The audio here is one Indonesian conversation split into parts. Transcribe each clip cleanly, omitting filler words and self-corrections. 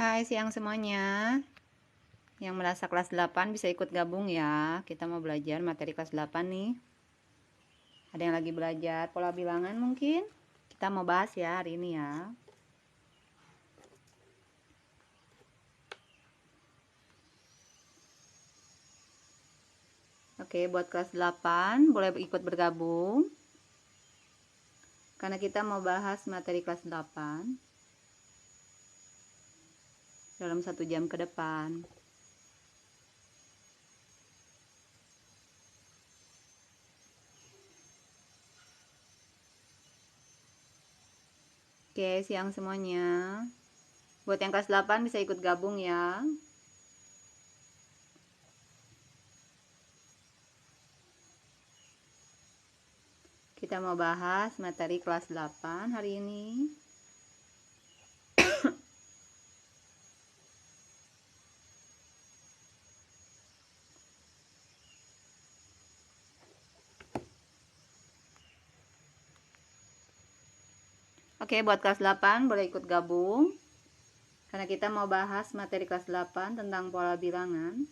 Hai siang semuanya. Yang merasa kelas 8 bisa ikut gabung ya. Kita mau belajar materi kelas 8 nih. Ada yang lagi belajar pola bilangan mungkin? Kita mau bahas ya hari ini ya. Oke, buat kelas 8 boleh ikut bergabung. Karena kita mau bahas materi kelas 8 dalam 1 jam ke depan. Oke, siang semuanya. Buat yang kelas 8 bisa ikut gabung ya. Kita mau bahas materi kelas 8 hari ini. Oke, buat kelas 8 boleh ikut gabung. Karena kita mau bahas materi kelas 8 tentang pola bilangan.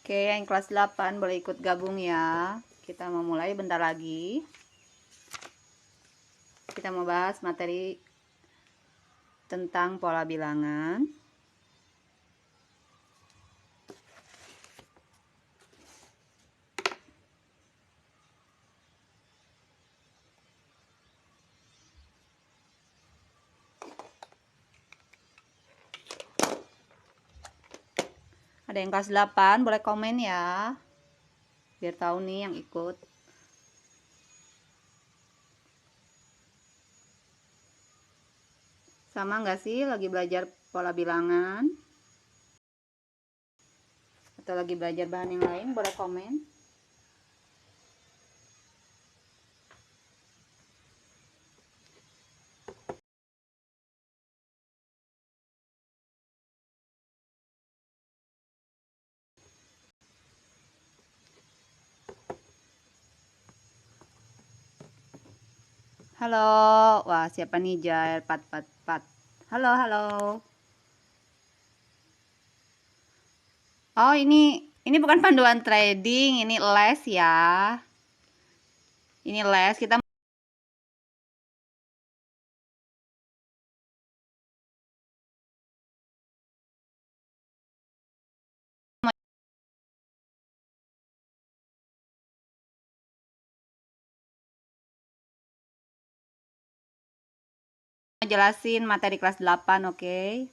Oke, yang kelas 8 boleh ikut gabung ya. Kita mau mulai bentar lagi. Kita mau bahas materi tentang pola bilangan. Ada yang kelas 8 boleh komen ya. Biar tahu nih yang ikut. Sama nggak sih lagi belajar pola bilangan? Atau lagi belajar bahan yang lain? Boleh komen. Halo, wah siapa nih Jael 444. Halo, halo. Oh, ini bukan panduan trading, ini les ya. Ini les, kita mau jelasin materi kelas 8, oke?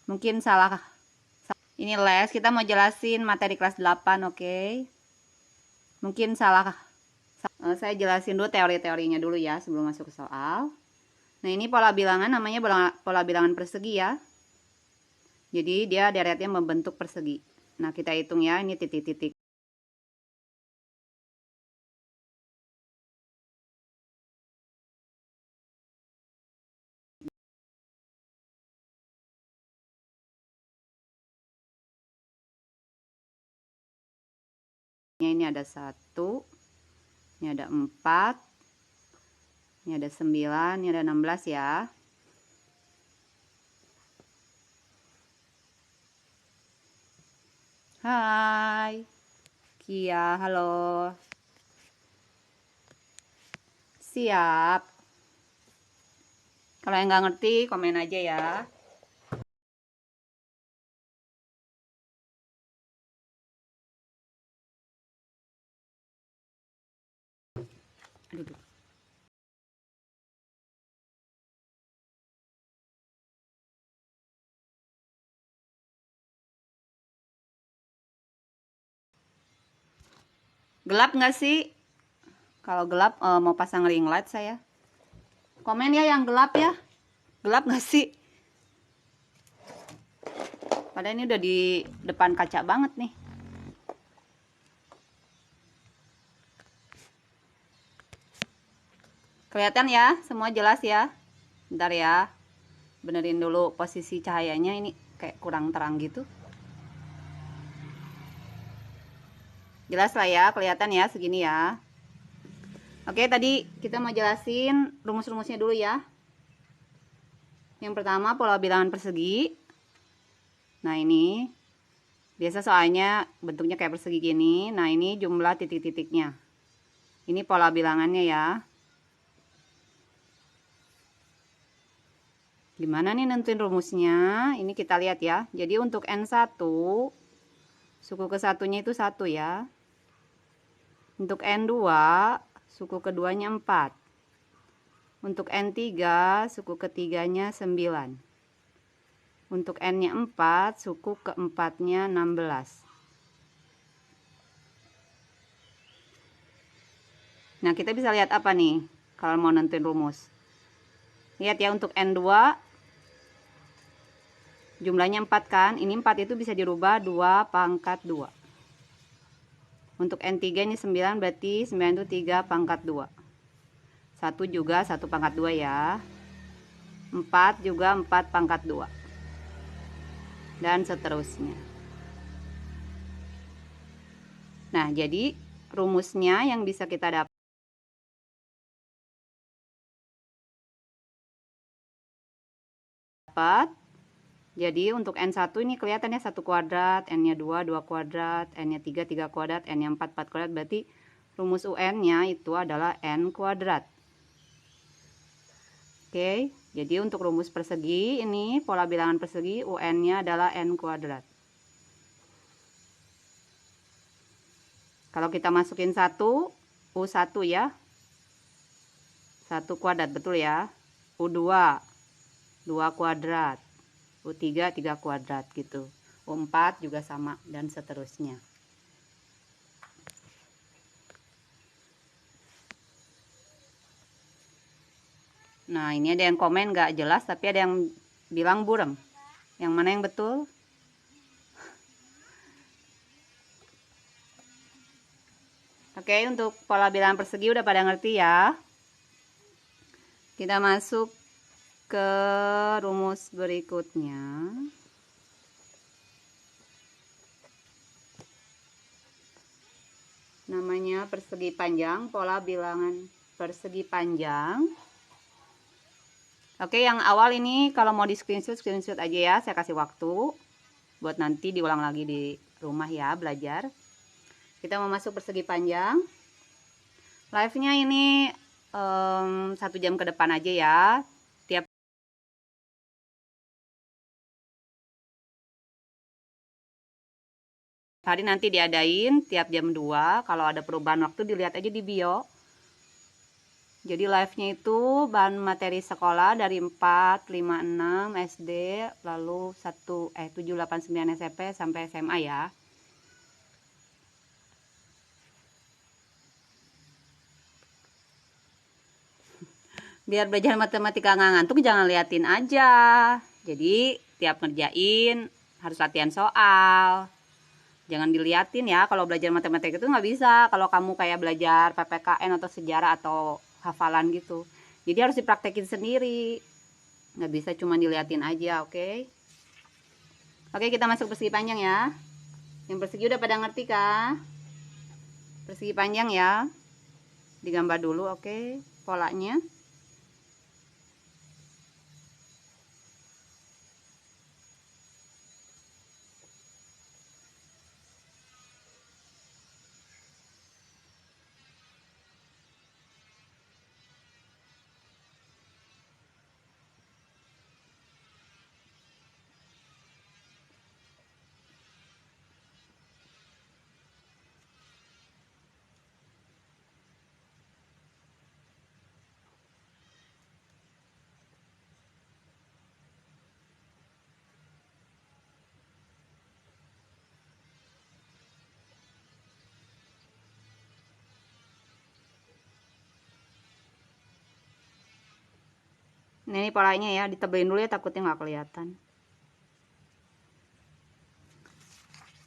Mungkin salah. Ini les, kita mau jelasin materi kelas 8, oke? Mungkin salah. Saya jelasin dulu teori-teorinya dulu ya sebelum masuk ke soal. Nah, ini pola bilangan namanya pola bilangan persegi ya. Jadi dia deretnya membentuk persegi. Nah, kita hitung ya, ini titik-titik. Ini ada 1, ini ada 4, ini ada 9, ini ada 16 ya. Hai Kia, halo. Siap. Kalau yang nggak ngerti, komen aja ya. Aduh. Gelap nggak sih? Kalau gelap mau pasang ring light saya. Komen ya yang gelap ya. Gelap nggak sih? Padahal ini udah di depan kaca banget nih. Kelihatan ya? Semua jelas ya? Bentar ya. Benerin dulu posisi cahayanya, ini kayak kurang terang gitu. Jelas lah ya, kelihatan ya segini ya. Oke, tadi kita mau jelasin rumus-rumusnya dulu ya. Yang pertama pola bilangan persegi. Nah ini biasa soalnya bentuknya kayak persegi gini. Nah ini jumlah titik-titiknya. Ini pola bilangannya ya. Gimana nih nentuin rumusnya? Ini kita lihat ya. Jadi untuk N1 suku ke-1-nya itu 1 ya. Untuk N2 suku keduanya 4. Untuk N3 suku ketiganya 9. Untuk N-nya 4, suku keempatnya 16. Nah, kita bisa lihat apa nih kalau mau nentuin rumus. Lihat ya, untuk N2 jumlahnya 4 kan. Ini 4 itu bisa dirubah 2 pangkat 2. Untuk N3 ini 9, berarti 9 itu 3 pangkat 2. 1 juga 1 pangkat 2 ya. 4 juga 4 pangkat 2. Dan seterusnya. Nah, jadi rumusnya yang bisa kita dapat. Jadi untuk N1 ini kelihatannya 1 kuadrat, N-nya 2, 2 kuadrat, N-nya 3, 3 kuadrat, N-nya 4, 4 kuadrat. Berarti rumus UN-nya itu adalah N kuadrat. Oke, jadi untuk rumus persegi ini, pola bilangan persegi, UN-nya adalah N kuadrat. Kalau kita masukin 1, U1 ya. 1 kuadrat, betul ya. U2, 2 kuadrat. U3, 3 kuadrat gitu. U4 juga sama, dan seterusnya. Nah, ini ada yang komen nggak jelas, tapi ada yang bilang buram. Yang mana yang betul? Oke, untuk pola bilangan persegi udah pada ngerti ya. Kita masuk ke rumus berikutnya. Namanya persegi panjang, pola bilangan persegi panjang. Oke, yang awal ini kalau mau di screenshot aja ya. Saya kasih waktu buat nanti diulang lagi di rumah ya, belajar. Kita mau masuk persegi panjang. Live-nya ini 1 jam ke depan aja ya. Tiap hari nanti diadain tiap jam 2. Kalau ada perubahan waktu dilihat aja di bio. Jadi live-nya itu bahan materi sekolah dari 4, 5, 6 SD, lalu 7, 8, 9 SMP sampai SMA ya. Biar belajar matematika nggak ngantuk, jangan liatin aja. Jadi tiap ngerjain harus latihan soal. Jangan diliatin ya, kalau belajar matematika itu nggak bisa. Kalau kamu kayak belajar PPKN atau sejarah atau hafalan gitu. Jadi harus dipraktekin sendiri. Nggak bisa cuma diliatin aja, oke? Oke, kita masuk persegi panjang ya. Yang persegi udah pada ngerti kah? Persegi panjang ya. Digambar dulu, oke? Polanya. Nah, ini polanya ya, ditebelin dulu ya, takutnya nggak kelihatan.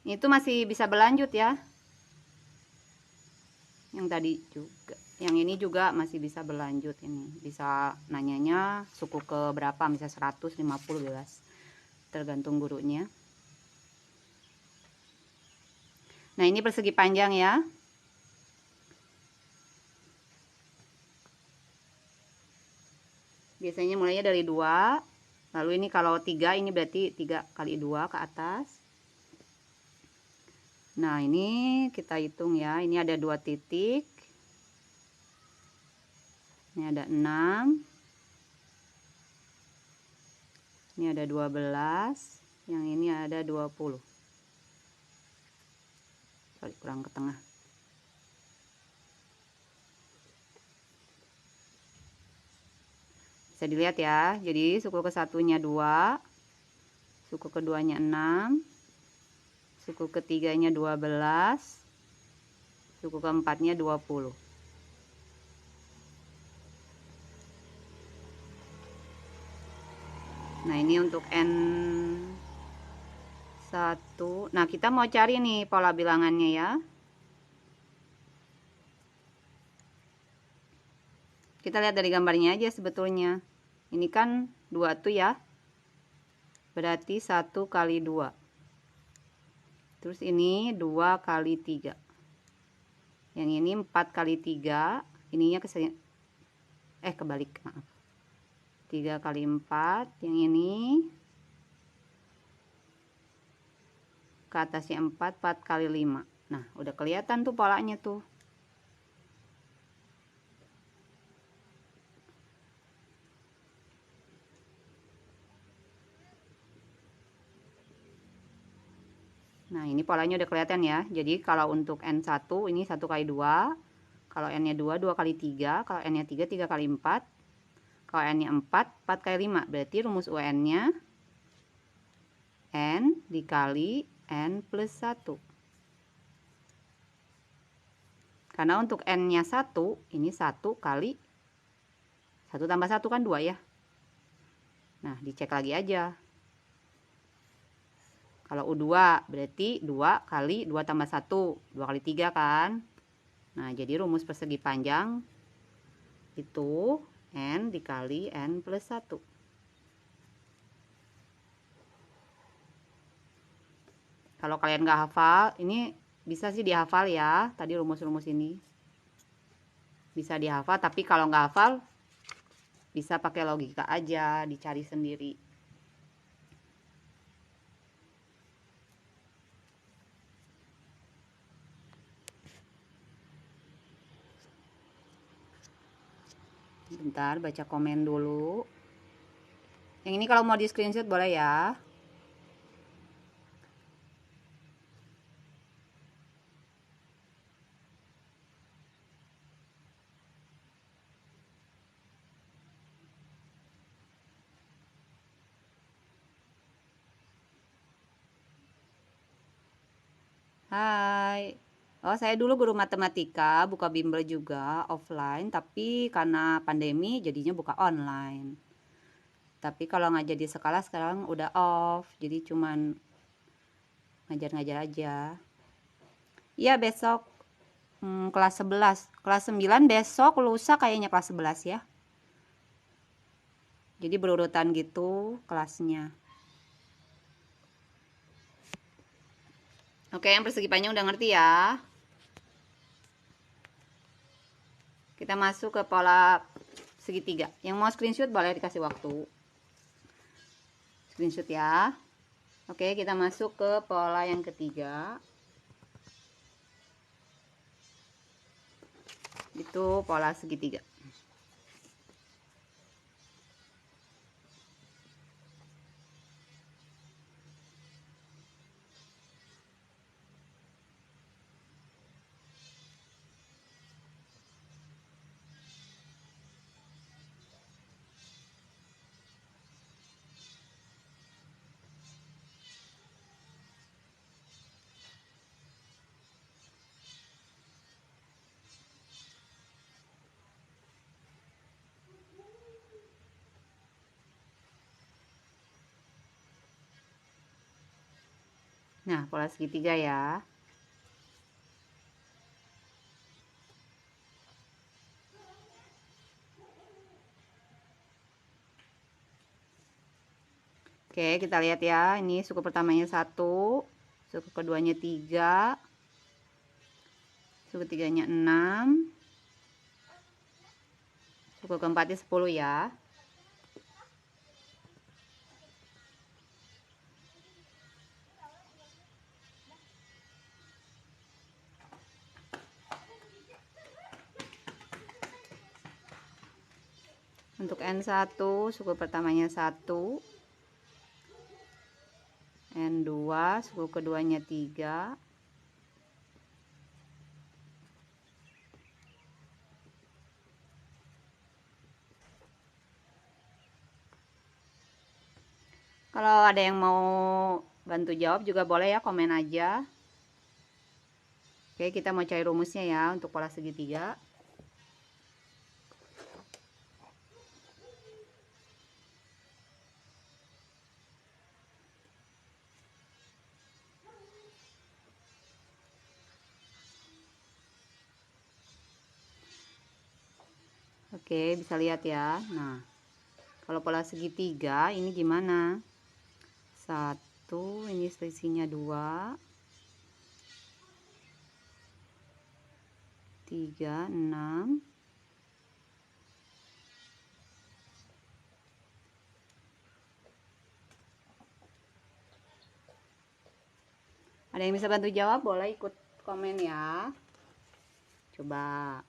Itu masih bisa berlanjut ya. Yang tadi juga. Yang ini juga masih bisa berlanjut, ini bisa nanyanya suku ke berapa, misalnya 150 bebas, tergantung gurunya. Nah, ini persegi panjang ya. Biasanya mulainya dari 2. Lalu ini kalau 3, ini berarti 3 kali 2 ke atas. Nah, ini kita hitung ya. Ini ada 2 titik. Ini ada 6. Ini ada 12. Yang ini ada 20. Sorry, kurang ke tengah. Bisa dilihat ya. Jadi suku ke satunya 2. Suku keduanya 6. Suku ketiganya 12. Suku keempatnya 20. Nah, ini untuk N1. Nah, kita mau cari nih pola bilangannya ya. Kita lihat dari gambarnya aja sebetulnya. Ini kan 2 tuh ya. Berarti 1 kali 2. Terus ini 2 kali 3. Yang ini 4 kali 3. Ininya kebalik, maaf. 3 kali 4. Yang ini ke atasnya 4 kali 5. Nah, udah kelihatan tuh polanya tuh. Nah, ini polanya udah kelihatan ya. Jadi kalau untuk N1 ini 1 kali 2. Kalau N-nya 2, 2 kali 3. Kalau N-nya 3, 3 kali 4. Kalau N-nya 4, 4 kali 5. Berarti rumus UN-nya N dikali N plus 1. Karena untuk N-nya 1, ini 1 kali 1 tambah 1 kan 2 ya. Nah, dicek lagi aja. Kalau U2 berarti 2 kali 2 tambah 1. 2 kali 3 kan. Nah, jadi rumus persegi panjang itu N dikali N plus 1. Kalau kalian nggak hafal, ini bisa sih dihafal ya. Tadi rumus-rumus ini bisa dihafal, tapi kalau nggak hafal bisa pakai logika aja, dicari sendiri. Bentar, baca komen dulu. Yang ini kalau mau di screenshot boleh ya. Hai. Oh, saya dulu guru matematika, buka bimbel juga offline, tapi karena pandemi jadinya buka online. Tapi kalau ngajar di sekolah sekarang udah off, jadi cuman ngajar-ngajar aja. Iya, besok kelas 11. Kelas 9 besok, lusa kayaknya kelas 11 ya. Jadi berurutan gitu kelasnya. Oke, yang persegi panjang udah ngerti ya. Kita masuk ke pola segitiga. Yang mau screenshot boleh dikasih waktu. Screenshot ya. Oke, kita masuk ke pola yang ketiga. Itu pola segitiga. Nah, pola segitiga ya. Oke, kita lihat ya. Ini suku pertamanya 1, suku keduanya 3, suku tiganya 6, suku keempatnya 10 ya. Untuk N1 suku pertamanya 1, N2 suku keduanya 3, kalau ada yang mau bantu jawab juga boleh ya, komen aja. Oke, kita mau cari rumusnya ya untuk pola segitiga. Oke, bisa lihat ya. Nah, kalau pola segitiga ini gimana? 1, ini selisihnya 2, 3, 6. Ada yang bisa bantu jawab? Boleh ikut komen ya. Coba.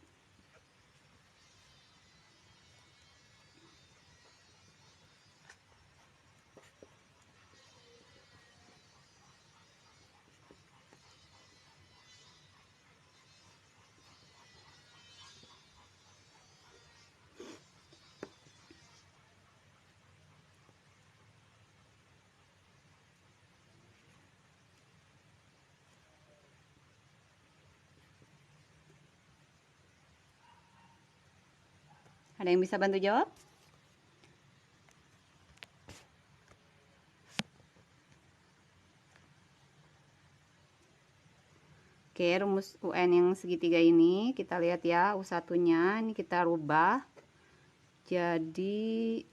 Ada yang bisa bantu jawab? Oke, rumus UN yang segitiga ini kita lihat ya, U1-nya ini kita rubah jadi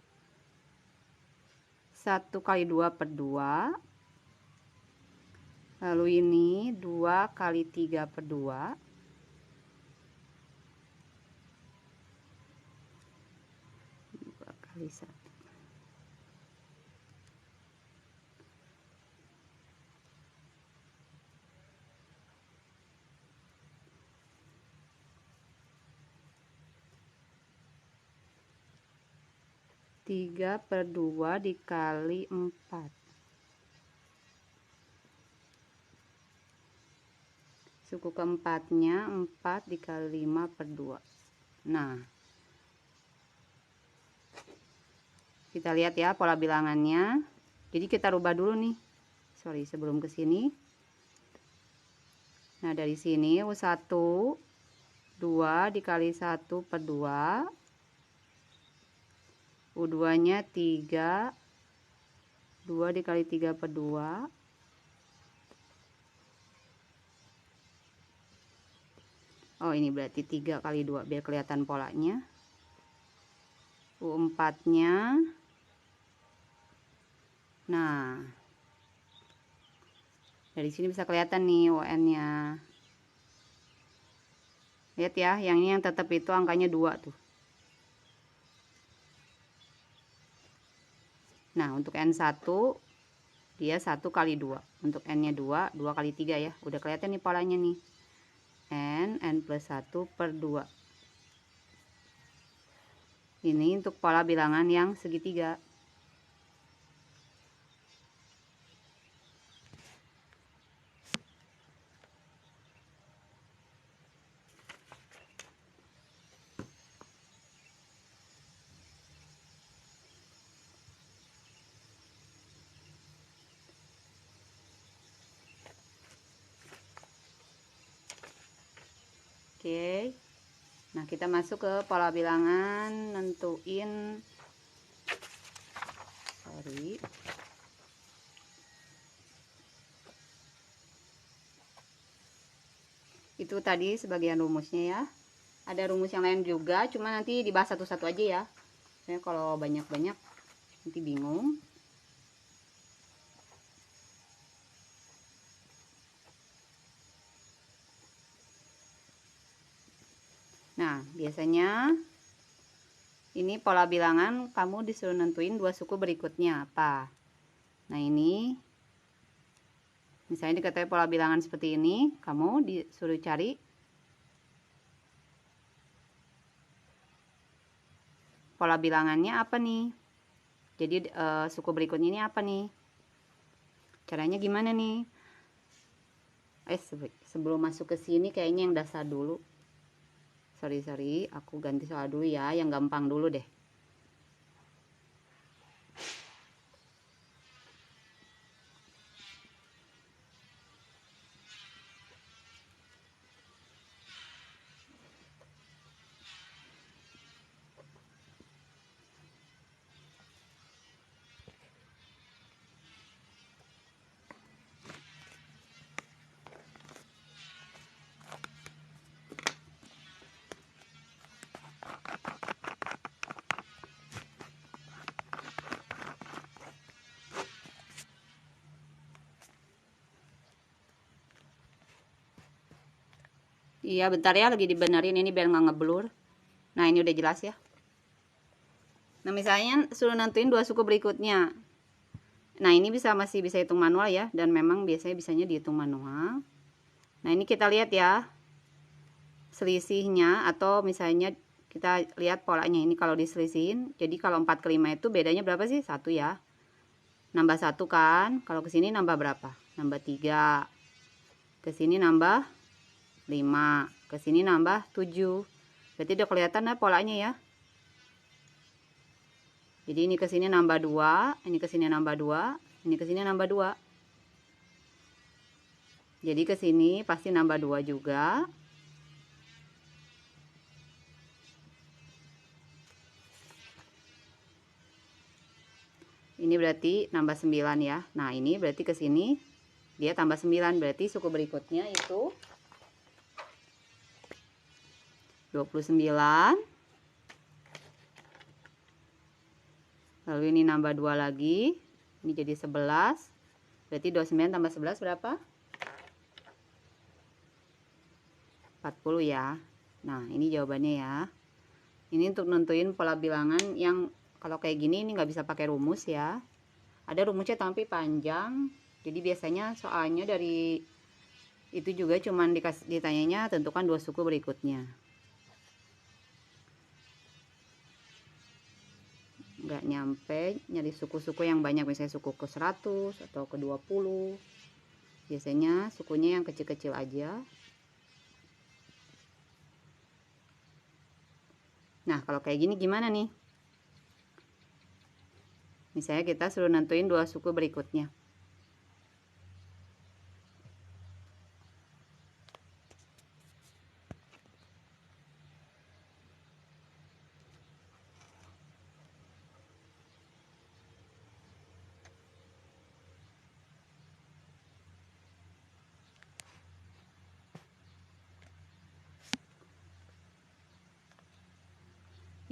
1 kali 2 per 2. Lalu ini 2 kali 3 per 2. Kali 1. Tiga per 2 dikali 4. Suku keempatnya 4 dikali 5 per 2. Nah, kita lihat ya pola bilangannya. Jadi kita rubah dulu nih. Sorry, sebelum ke sini. Nah, dari sini U1 2 dikali 1 per 2. U2-nya 3. 2 dikali 3 per 2. Oh, ini berarti 3 kali 2 biar kelihatan polanya. U4-nya. Nah, dari sini bisa kelihatan nih UN-nya. Lihat ya, yang ini yang tetap itu angkanya 2 tuh. Nah, untuk N1 dia 1 kali 2. Untuk N-nya 2, 2 kali 3 ya. Udah kelihatan nih polanya nih. N plus 1 per 2. Ini untuk pola bilangan yang segitiga. Oke. Nah, kita masuk ke pola bilangan, nentuin itu tadi sebagian rumusnya ya. Ada rumus yang lain juga, cuma nanti dibahas satu-satu aja ya. Soalnya kalau banyak-banyak nanti bingung. Nah, biasanya ini pola bilangan kamu disuruh nentuin dua suku berikutnya apa. Nah, ini misalnya diketahui pola bilangan seperti ini, kamu disuruh cari pola bilangannya apa nih. Jadi suku berikutnya ini apa nih? Caranya gimana nih? Sebelum masuk ke sini kayaknya yang dasar dulu. Sorry, aku ganti soal dulu ya, yang gampang dulu deh. Iya, bentar ya, lagi dibenerin ini biar nggak ngeblur. Nah, ini udah jelas ya. Nah, misalnya suruh nentuin dua suku berikutnya. Nah, ini masih bisa hitung manual ya, dan memang bisanya dihitung manual. Nah, ini kita lihat ya selisihnya, atau misalnya kita lihat polanya ini kalau diselisihin. Jadi kalau 4 ke 5 itu bedanya berapa sih? 1 ya. Nambah 1 kan? Kalau ke sini nambah berapa? Nambah 3. Ke sini nambah 5, ke sini nambah 7. Berarti udah kelihatan ya polanya ya. Jadi ini ke sini nambah 2, ini ke sini nambah 2, ini ke sini nambah 2. Jadi ke sini pasti nambah 2 juga. Ini berarti nambah 9 ya. Nah, ini berarti ke sini dia tambah 9, berarti suku berikutnya itu 29. Lalu ini nambah 2 lagi. Ini jadi 11. Berarti 29 tambah 11 berapa? 40 ya. Nah, ini jawabannya ya. Ini untuk nentuin pola bilangan yang kalau kayak gini ini nggak bisa pakai rumus ya. Ada rumusnya tapi panjang. Jadi biasanya soalnya dari itu juga cuman ditanyanya tentukan dua suku berikutnya. Nggak nyampe nyari suku-suku yang banyak, misalnya suku ke 100 atau ke 20. Biasanya sukunya yang kecil-kecil aja. Nah, kalau kayak gini gimana nih? Misalnya kita suruh nentuin dua suku berikutnya.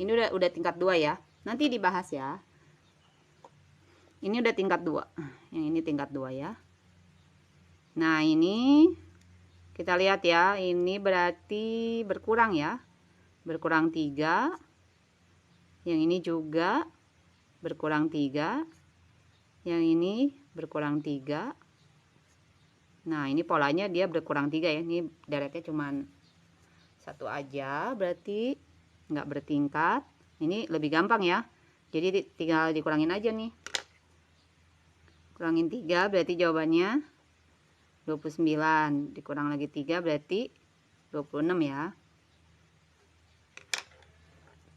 Ini udah tingkat 2 ya. Nanti dibahas ya. Ini udah tingkat 2. Yang ini tingkat 2 ya. Nah, ini kita lihat ya. Ini berarti berkurang ya. Berkurang 3. Yang ini juga berkurang 3. Yang ini berkurang 3. Nah, ini polanya dia berkurang 3 ya. Ini deretnya cuman satu aja, berarti nggak bertingkat. Ini lebih gampang ya, jadi tinggal dikurangin aja nih. Kurangin 3 berarti jawabannya 29, dikurang lagi 3 berarti 26 ya.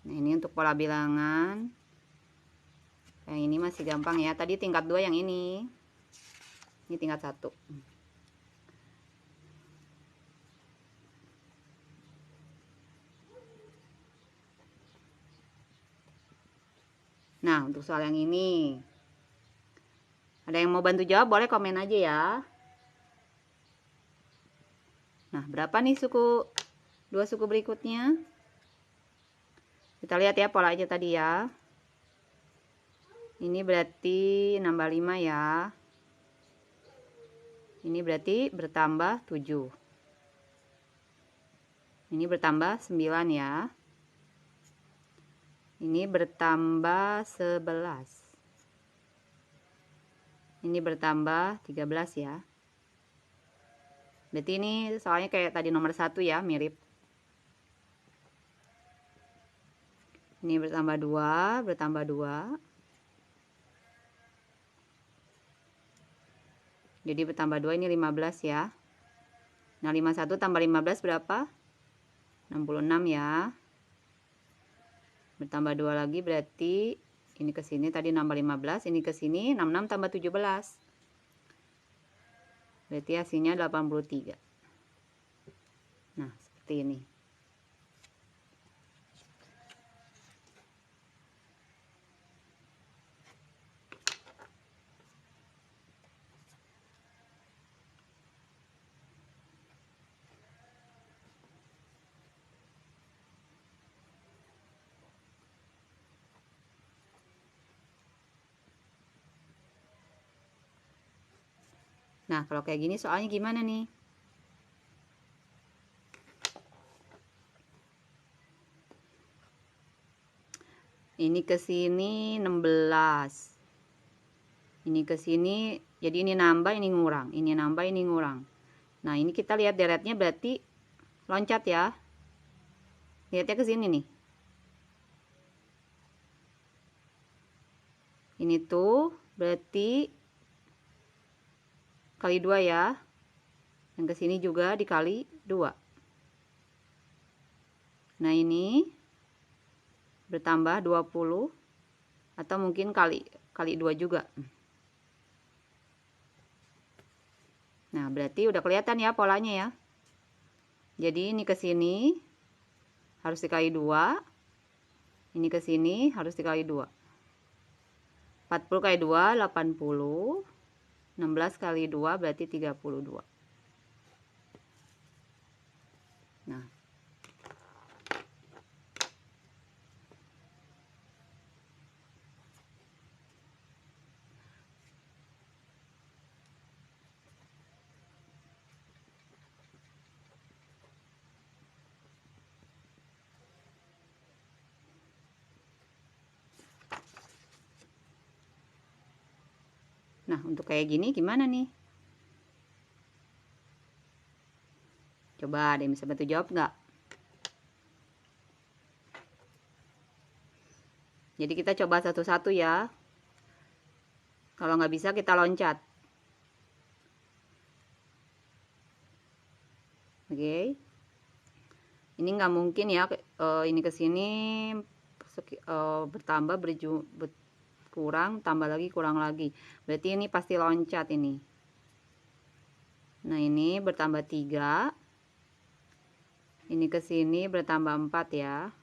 Nah, ini untuk pola bilangan yang ini masih gampang ya. Tadi tingkat 2 yang ini tingkat 1. Nah, untuk soal yang ini, ada yang mau bantu jawab, boleh komen aja ya. Nah, berapa nih dua suku berikutnya? Kita lihat ya pola aja tadi ya. Ini berarti nambah 5 ya. Ini berarti bertambah 7. Ini bertambah 9 ya. Ini bertambah 11. Ini bertambah 13 ya. Berarti ini soalnya kayak tadi nomor 1 ya, mirip. Ini bertambah 2, bertambah 2. Jadi bertambah 2 ini 15 ya. Nah, 51 tambah 15 berapa? 66 ya. Bertambah 2 lagi berarti ini ke sini tadi nambah 15, ini ke sini 66 tambah 17. Berarti hasilnya 83. Nah, seperti ini. Nah, kalau kayak gini soalnya gimana nih? Ini ke sini 16. Ini ke sini, jadi ini nambah, ini ngurang. Ini nambah, ini ngurang. Nah, ini kita lihat deretnya berarti loncat ya. Lihatnya ke sini nih. Ini tuh berarti kali 2 ya. Yang ke sini juga dikali 2. Nah, ini bertambah 20 atau mungkin kali 2 juga. Nah, berarti udah kelihatan ya polanya ya. Jadi ini ke sini harus dikali 2. Ini ke sini harus dikali 2. 40 kali 2 80. 16 kali 2 berarti 32. Nah, Nah, untuk kayak gini gimana nih? Coba ada yang bisa bantu jawab nggak? Jadi kita coba satu-satu ya. Kalau nggak bisa kita loncat. Oke. Ini nggak mungkin ya. Ini ke sini bertambah kurang, tambah lagi, kurang lagi. Berarti ini pasti loncat ini. Nah, ini bertambah 3. Ini ke sini bertambah 4 ya.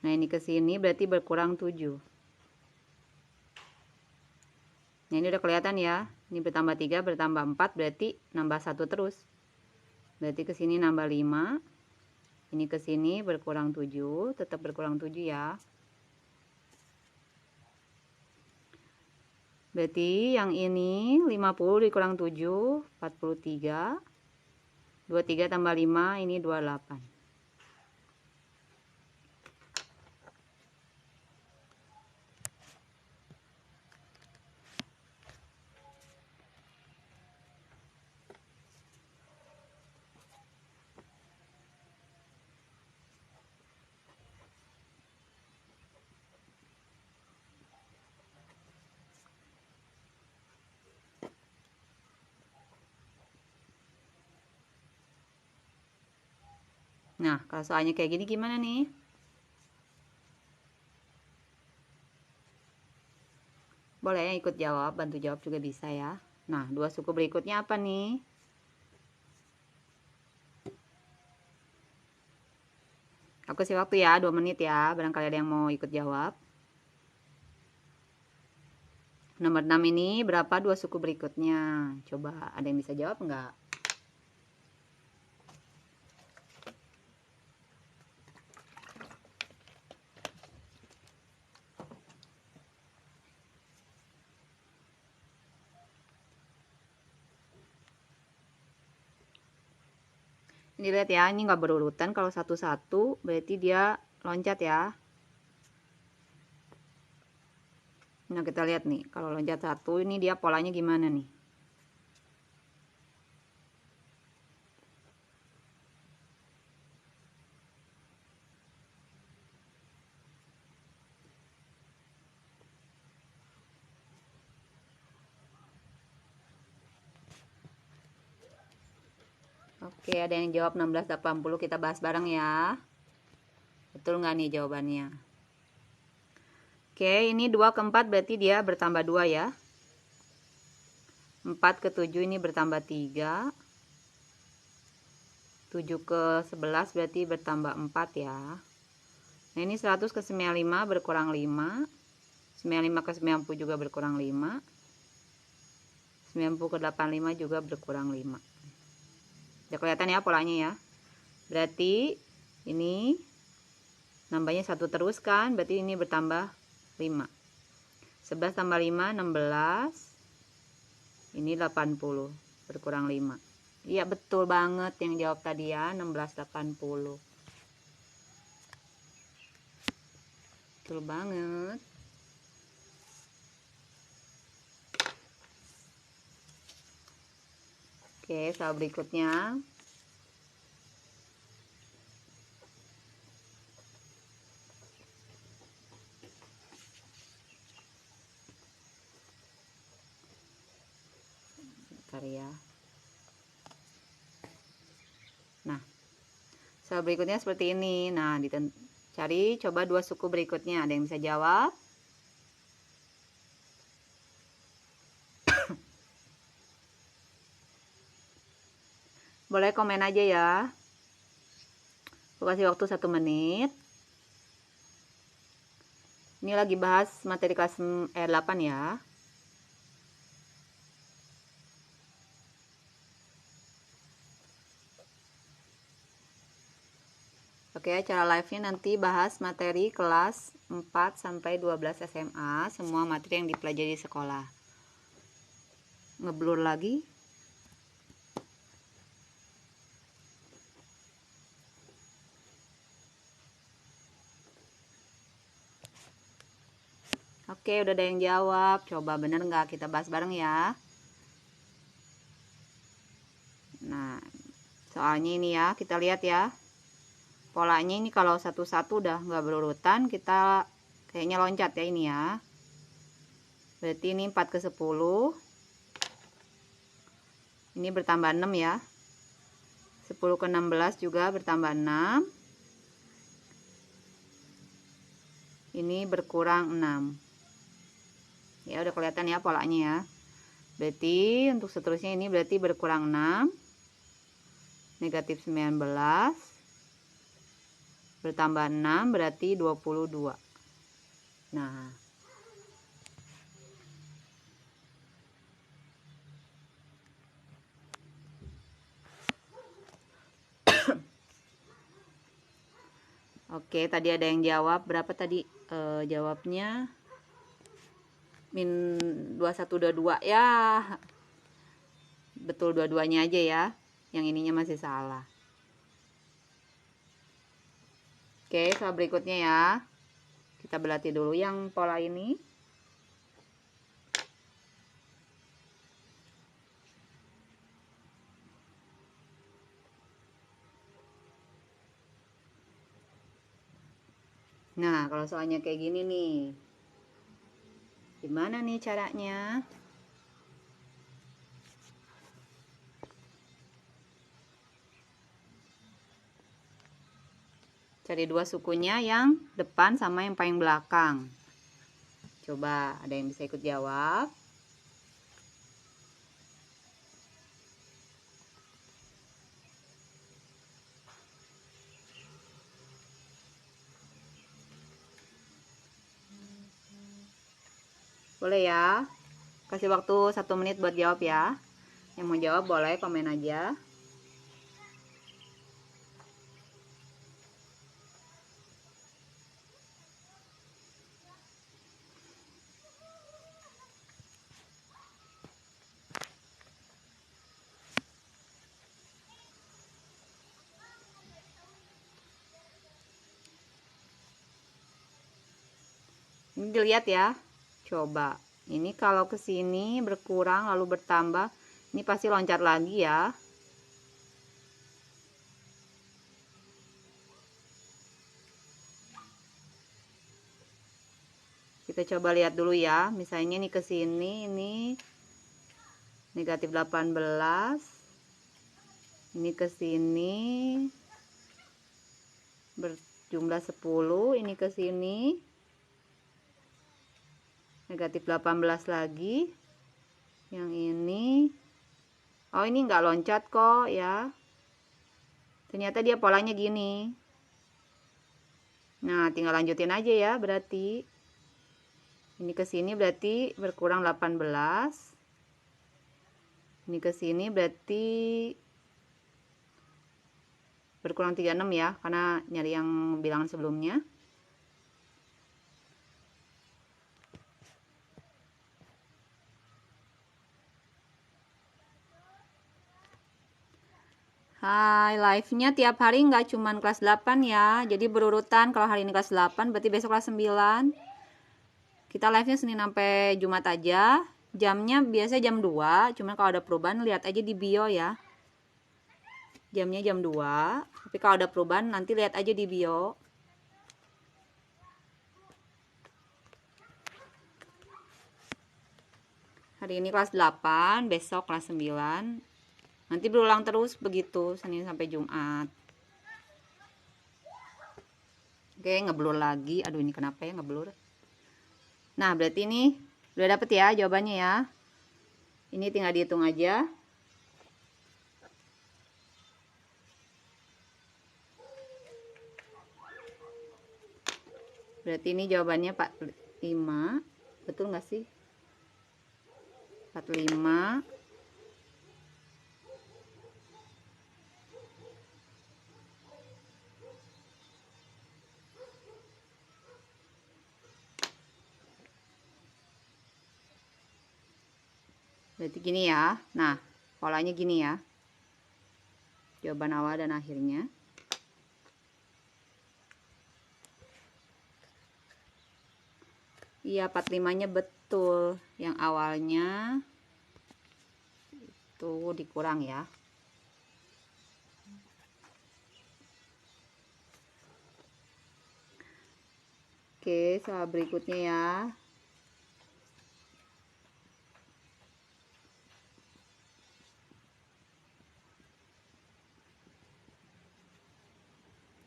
Nah, ini ke sini berarti berkurang 7. Nah, ini udah kelihatan ya. Ini bertambah 3, bertambah 4 berarti nambah 1 terus. Berarti ke sini nambah 5. Ini ke sini berkurang 7, tetap berkurang 7 ya. Berarti yang ini 50 dikurang 7, 43. 23 tambah 5, ini 28. Nah, kalau soalnya kayak gini gimana nih? Boleh ikut jawab, bantu jawab juga bisa ya. Nah, 2 suku berikutnya apa nih? Aku kasih waktu ya, 2 menit ya. Barangkali ada yang mau ikut jawab. Nomor 6 ini berapa 2 suku berikutnya? Coba ada yang bisa jawab nggak? Ini lihat ya, ini nggak berurutan. Kalau satu-satu berarti dia loncat ya. Nah, kita lihat nih, kalau loncat satu ini dia polanya gimana nih. Oke, ada yang jawab 1680, kita bahas bareng ya. Betul nggak nih jawabannya? Oke, ini 2 ke 4 berarti dia bertambah 2 ya. 4 ke 7 ini bertambah 3. 7 ke 11 berarti bertambah 4 ya. Nah, ini 100 ke 95 berkurang 5. 95 ke 90 juga berkurang 5. 90 ke 85 juga berkurang 5. Udah kelihatan ya polanya ya. Berarti ini nambahnya 1 terus kan, berarti ini bertambah 5. 11 tambah 5 16. Ini 80 berkurang 5. Iya betul banget yang jawab tadi ya, 1680. Betul banget. Oke, soal berikutnya. Bentar ya. Nah, soal berikutnya seperti ini. Nah, cari coba 2 suku berikutnya. Ada yang bisa jawab? Boleh komen aja ya. Aku kasih waktu 1 menit. Ini lagi bahas materi kelas 8 ya. Oke, acara live-nya nanti bahas materi kelas 4 sampai 12 SMA, semua materi yang dipelajari di sekolah. Ngeblur lagi. Oke, udah ada yang jawab. Coba bener nggak? Kita bahas bareng ya. Nah, soalnya ini ya, kita lihat ya. Polanya ini kalau satu-satu udah nggak berurutan, kita kayaknya loncat ya ini ya. Berarti ini 4 ke 10. Ini bertambah 6 ya. 10 ke 16 juga bertambah 6. Ini berkurang 6. Ya udah kelihatan ya polanya ya. Berarti untuk seterusnya ini berarti berkurang 6. Negatif 19. Bertambah 6 berarti 22. Nah. Oke, tadi ada yang jawab. Berapa tadi jawabnya? Min 2122 ya. Betul dua-duanya aja ya. Yang ininya masih salah. Oke, soal berikutnya ya. Kita berlatih dulu yang pola ini. Nah, kalau soalnya kayak gini nih. Gimana nih caranya? Cari 2 sukunya yang depan sama yang paling belakang. Coba ada yang bisa ikut jawab. Boleh ya. Kasih waktu 1 menit buat jawab ya. Yang mau jawab boleh komen aja. Ini dilihat ya, coba ini kalau ke sini berkurang lalu bertambah, ini pasti loncat lagi ya. Kita coba lihat dulu ya, misalnya nih ke sini ini negatif 18, ini ke sini berjumlah 10, ini ke sini negatif 18 lagi, yang ini oh ini nggak loncat kok ya, ternyata dia polanya gini. Nah tinggal lanjutin aja ya, berarti ini ke sini berarti berkurang 18, ini ke sini berarti berkurang 36 ya, karena nyari yang bilangan sebelumnya. Hai, live-nya tiap hari nggak cuman kelas 8 ya, jadi berurutan. Kalau hari ini kelas 8 berarti besok kelas 9. Kita live-nya Senin sampai Jumat aja. Jamnya biasa jam 2, cuman kalau ada perubahan lihat aja di bio ya. Jamnya jam 2, tapi kalau ada perubahan nanti lihat aja di bio. Hari ini kelas 8, besok kelas 9. Nanti berulang terus begitu Senin sampai Jumat. Oke, ngeblur lagi. Aduh, ini kenapa ya ngeblur? Nah, berarti ini udah dapet ya jawabannya ya. Ini tinggal dihitung aja. Berarti ini jawabannya 45. Betul nggak sih? 45. Berarti gini ya. Nah, polanya gini ya. Jawaban awal dan akhirnya. Iya, 45-nya betul. Yang awalnya itu dikurang ya. Oke, soal berikutnya ya.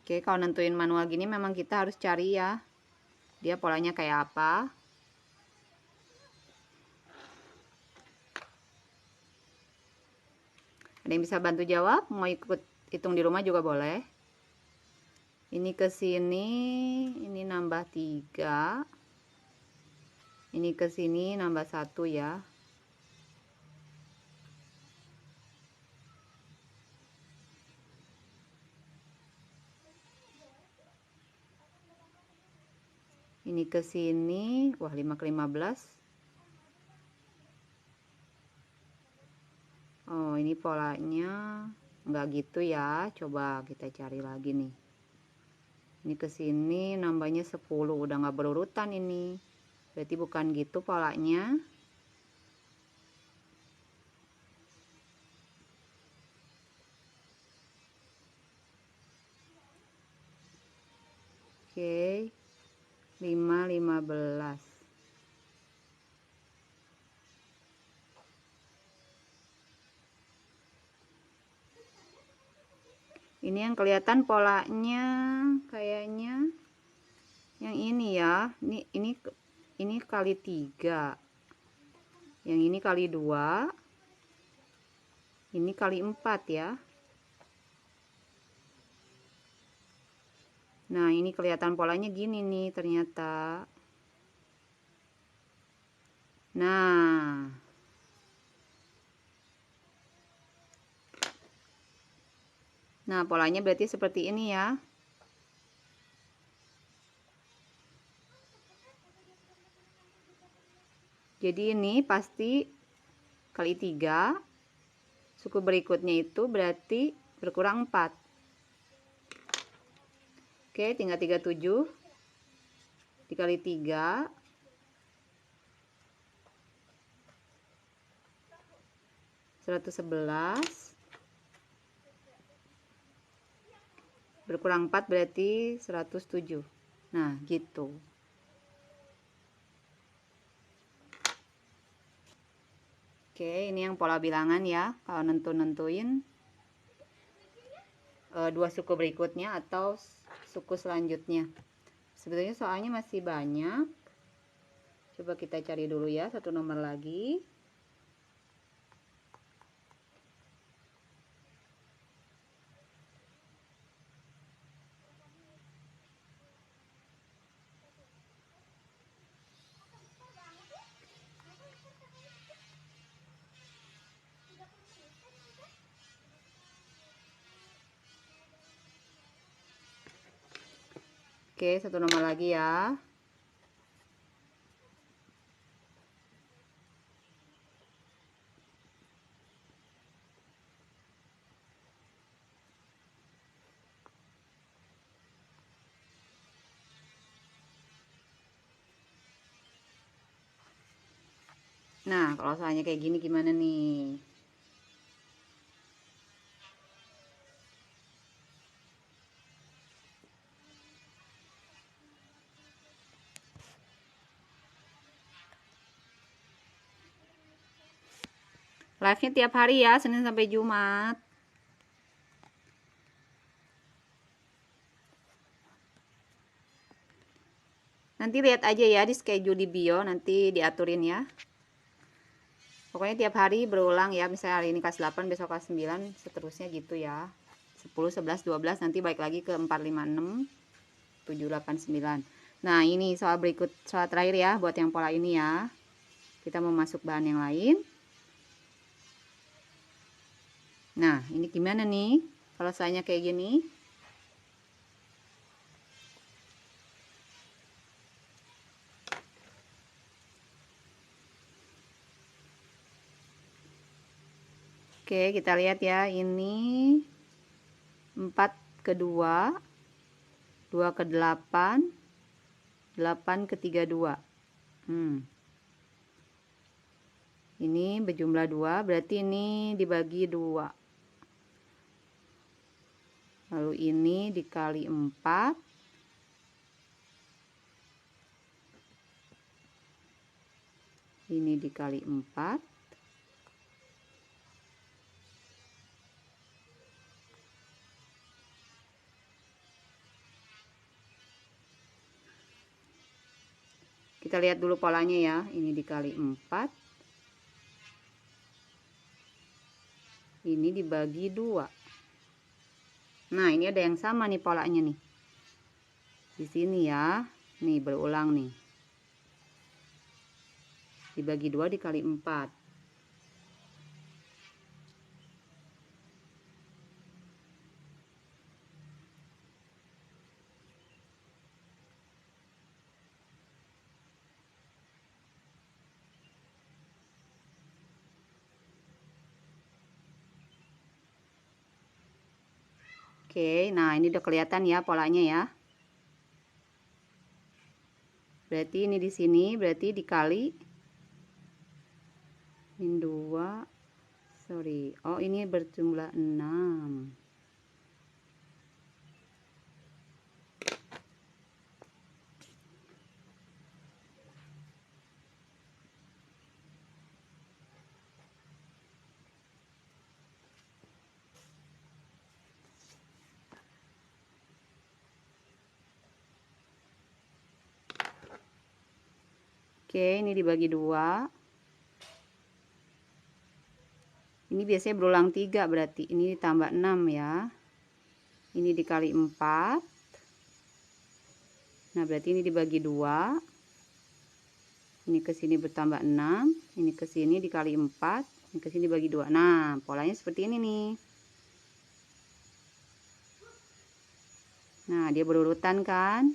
Oke, kalau nentuin manual gini memang kita harus cari ya, dia polanya kayak apa. Ada yang bisa bantu jawab? Mau ikut hitung di rumah juga boleh. Ini ke sini, ini nambah 3. Ini ke sini nambah 1 ya. Ini ke sini, wah 5 ke 15. Oh, ini polanya enggak gitu ya. Coba kita cari lagi nih. Ini ke sini nambahnya 10, udah nggak berurutan ini. Berarti bukan gitu polanya. Oke. 5, 15. Ini yang kelihatan polanya kayaknya yang ini ya. Ini kali 3. Yang ini kali 2. Ini kali 4 ya. Nah, ini kelihatan polanya gini nih ternyata. Nah, polanya berarti seperti ini ya. Jadi ini pasti kali 3. Suku berikutnya itu berarti berkurang 4. Oke, tinggal 37 dikali 3. 111 berkurang 4 berarti 107. Nah, gitu. Oke, ini yang pola bilangan ya. Kalau nentuin dua suku berikutnya atau suku selanjutnya. Sebetulnya soalnya masih banyak. Coba kita cari dulu ya, satu nomor lagi. Oke, satu nomor lagi ya. Nah, kalau soalnya kayak gini gimana nih? Live-nya tiap hari ya, Senin sampai Jumat. Nanti lihat aja ya di schedule di bio, nanti diaturin ya. Pokoknya tiap hari berulang ya, misalnya hari ini kelas 8, besok kelas 9, seterusnya gitu ya. 10, 11, 12, nanti balik lagi ke 4, 5, 6, 7, 8, 9. Nah, ini soal terakhir ya, buat yang pola ini ya. Kita mau masuk bahan yang lain. Nah, ini gimana nih? Kalau soalnya kayak gini. Oke, kita lihat ya, ini 4 ke 2, 2 ke 8, 8 ke 32. Ini berjumlah 2, berarti ini dibagi 2. Lalu ini dikali 4. Ini dikali 4. Kita lihat dulu polanya ya. Ini dikali 4. Ini dibagi 2. Nah, ini ada yang sama nih polanya nih. Di sini ya. Nih berulang nih. Dibagi 2 dikali 4. Oke, nah ini udah kelihatan ya polanya ya. Berarti ini di sini berarti dikali min 2. Sorry. Oh, ini berjumlah 6. Oke, ini dibagi 2. Ini biasanya berulang 3 berarti. Ini ditambah 6 ya. Ini dikali 4. Nah, berarti ini dibagi 2. Ini ke sini bertambah 6. Ini ke sini dikali 4. Ini ke sini dibagi 2. Nah, polanya seperti ini nih. Nah, dia berurutan kan?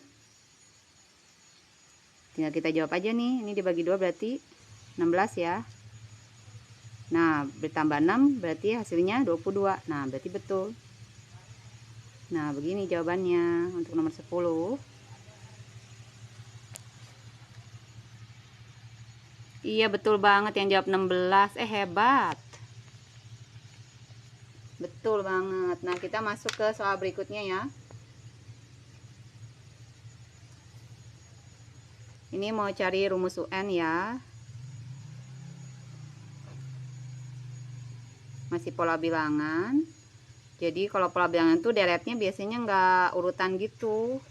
Tinggal kita jawab aja nih. Ini dibagi 2 berarti 16 ya. Nah, bertambah 6 berarti hasilnya 22. Nah, berarti betul. Nah, begini jawabannya untuk nomor 10. Iya, betul banget yang jawab 16. Hebat. Betul banget. Nah, kita masuk ke soal berikutnya ya. Ini mau cari rumus UN ya. Masih pola bilangan. Jadi kalau pola bilangan tuh deretnya biasanya nggak urutan gitu.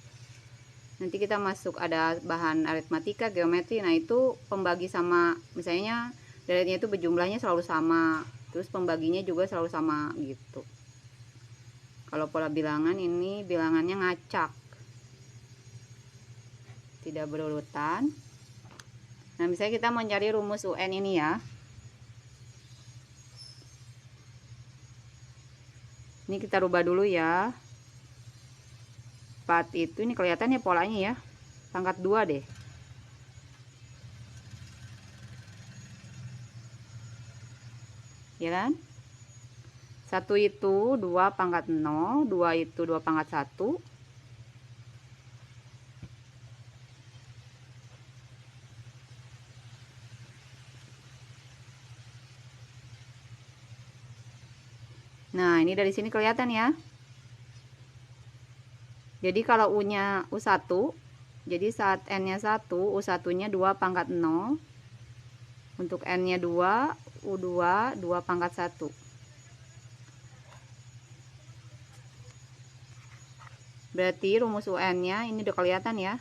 Nanti kita masuk ada bahan aritmatika, geometri. Nah, itu pembagi sama, misalnya deretnya itu berjumlahnya selalu sama. Terus pembaginya juga selalu sama gitu. Kalau pola bilangan ini bilangannya ngacak. Tidak berurutan. Nah, misalnya kita mencari rumus UN ini ya. Ini kita rubah dulu ya. 4 itu ini kelihatannya polanya ya. Pangkat 2 deh. Ya kan? 1 itu 2 pangkat 0, 2 itu 2 pangkat 1. Nah, ini dari sini kelihatan ya. Jadi kalau U-nya U1, jadi saat N-nya 1, U1-nya 2 pangkat 0. Untuk N-nya 2, U2, 2 pangkat 1. Berarti rumus UN-nya ini udah kelihatan ya.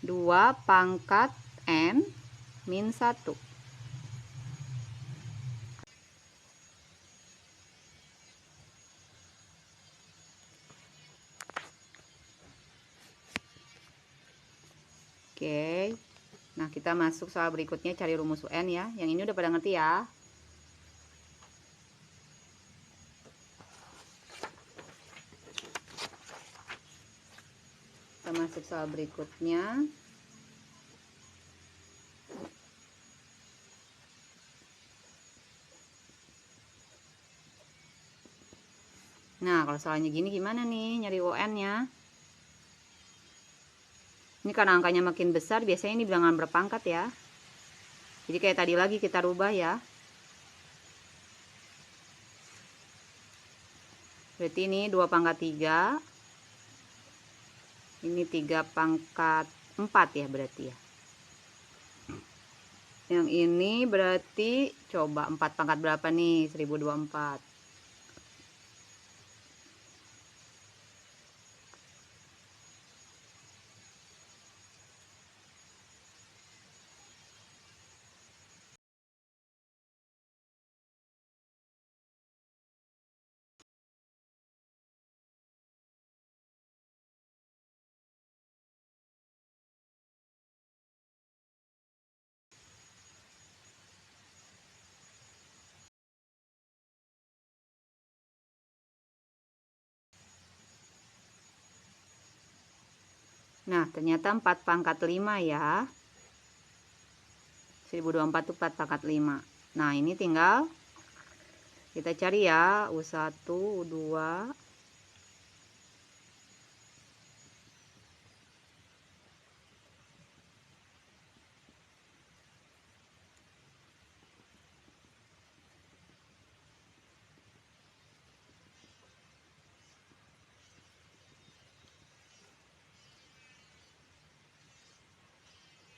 2 pangkat N min 1. Oke. Nah, kita masuk soal berikutnya cari rumus UN ya. Yang ini udah pada ngerti ya. Kita masuk soal berikutnya. Nah, kalau soalnya gini gimana nih nyari UN-nya? Ini karena angkanya makin besar, biasanya ini bilangan berpangkat ya. Jadi kayak tadi lagi kita rubah ya. Berarti ini 2 pangkat 3. Ini 3 pangkat 4 ya berarti ya. Yang ini berarti coba 4 pangkat berapa nih? 1024. Nah, ternyata 4 pangkat 5 ya. 1024 itu 4 pangkat 5. Nah, ini tinggal kita cari ya. U1, U2.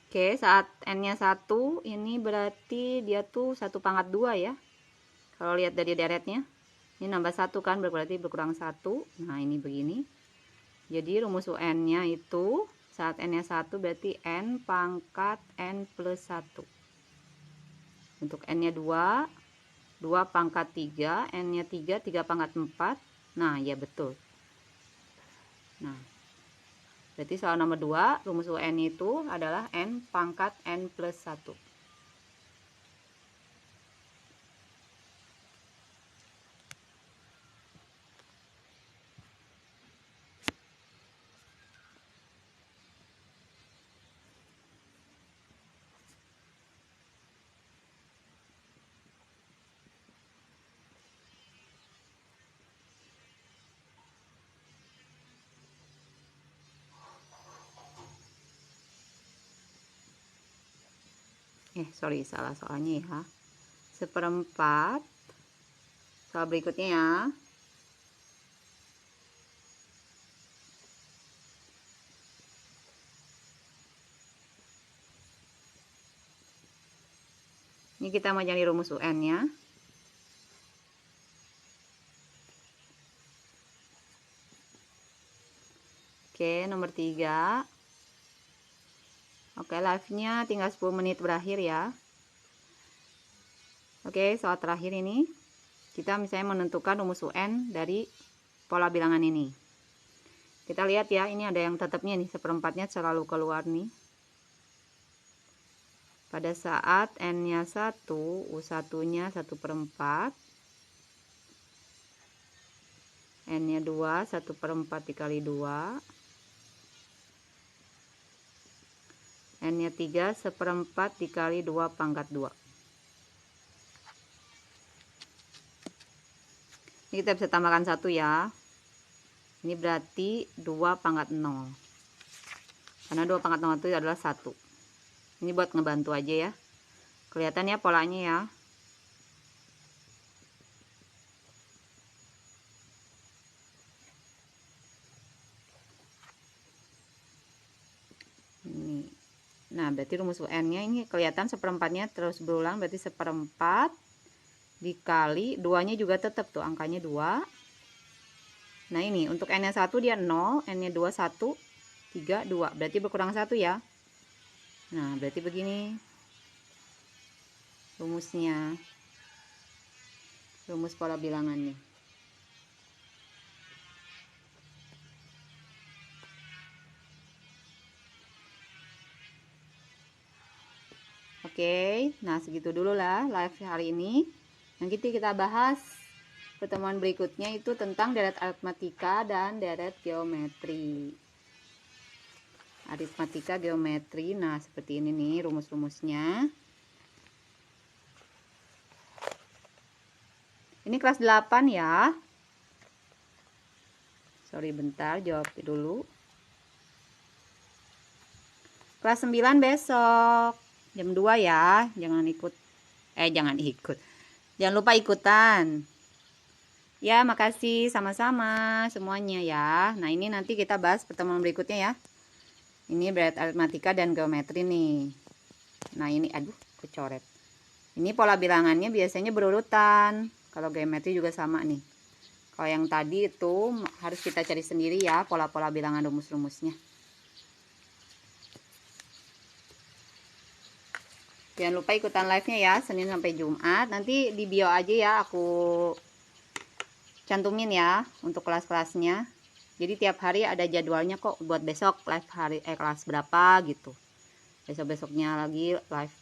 Oke, saat N-nya 1, ini berarti dia tuh 1 pangkat 2 ya. Kalau lihat dari deretnya. Ini nambah 1 kan, berarti berkurang 1. Nah, ini begini. Jadi rumus UN-nya itu saat N-nya 1 berarti N pangkat N plus 1. Untuk N-nya 2, 2 pangkat 3. N-nya 3, 3 pangkat 4. Nah, ya betul. Nah, berarti soal nomor 2, rumus UN itu adalah N pangkat N plus 1. Sorry, salah soalnya ya. 1/4 soal berikutnya ya. Ini kita mau cari rumus UN-nya. Oke, nomor 3. Oke, live-nya tinggal 10 menit berakhir ya. Oke, soal terakhir ini. Kita misalnya menentukan rumus UN dari pola bilangan ini. Kita lihat ya, ini ada yang tetapnya nih, seperempatnya selalu keluar nih. Pada saat N-nya 1, U1-nya 1/4. N-nya 2, 1/4 dikali 2. N-nya 3, 1/4 dikali 2 pangkat 2. Ini kita bisa tambahkan 1 ya. Ini berarti 2 pangkat 0. Karena 2 pangkat 0 itu adalah 1. Ini buat ngebantu aja ya. Kelihatan ya polanya ya. Ini. Nah, berarti rumus UN-nya ini kelihatan seperempatnya terus berulang, berarti 1/4 dikali 2-nya juga tetap tuh angkanya 2. Nah, ini untuk N-nya 1 dia 0, N-nya 2 1, 3 2. Berarti berkurang 1 ya. Nah, berarti begini rumusnya. Rumus pola bilangannya. Oke, nah segitu dulu lah live hari ini. Nanti kita bahas pertemuan berikutnya itu tentang deret aritmatika dan deret geometri. Aritmatika, geometri. Nah, seperti ini nih rumus-rumusnya. Ini kelas 8 ya. Sorry bentar, jawab dulu. Kelas 9 besok jam 2 ya. Jangan ikut. Jangan lupa ikutan. Ya, makasih sama-sama semuanya ya. Nah, ini nanti kita bahas pertemuan berikutnya ya. Ini deret aritmatika dan geometri nih. Nah, ini aduh kecoret. Ini pola bilangannya biasanya berurutan. Kalau geometri juga sama nih. Kalau yang tadi itu harus kita cari sendiri ya pola-pola bilangan rumus-rumusnya. Jangan lupa ikutan live-nya ya, Senin sampai Jumat. Nanti di bio aja ya aku cantumin ya untuk kelas-kelasnya. Jadi tiap hari ada jadwalnya kok buat besok live hari kelas berapa gitu. Besok-besoknya lagi live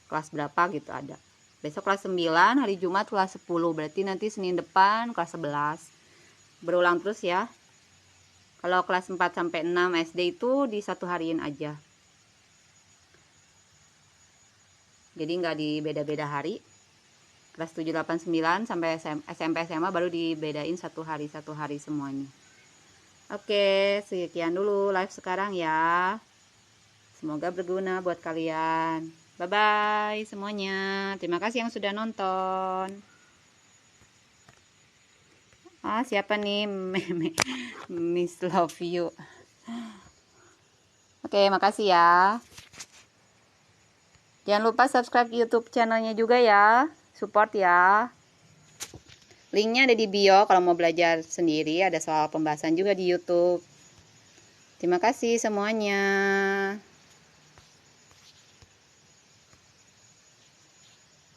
kelas berapa gitu ada. Besok kelas 9, hari Jumat kelas 10. Berarti nanti Senin depan kelas 11. Berulang terus ya. Kalau kelas 4 sampai 6 SD itu di satu hariin aja. Jadi nggak di beda-beda hari. Kelas 7, 8, 9 sampai SMP SMA baru dibedain satu hari semuanya. Oke, sekian dulu live sekarang ya. Semoga berguna buat kalian. Bye-bye semuanya. Terima kasih yang sudah nonton. Siapa nih? Miss Love You. Oke, makasih ya. Jangan lupa subscribe YouTube channelnya juga ya. Support ya. Linknya ada di bio kalau mau belajar sendiri. Ada soal pembahasan juga di YouTube. Terima kasih semuanya.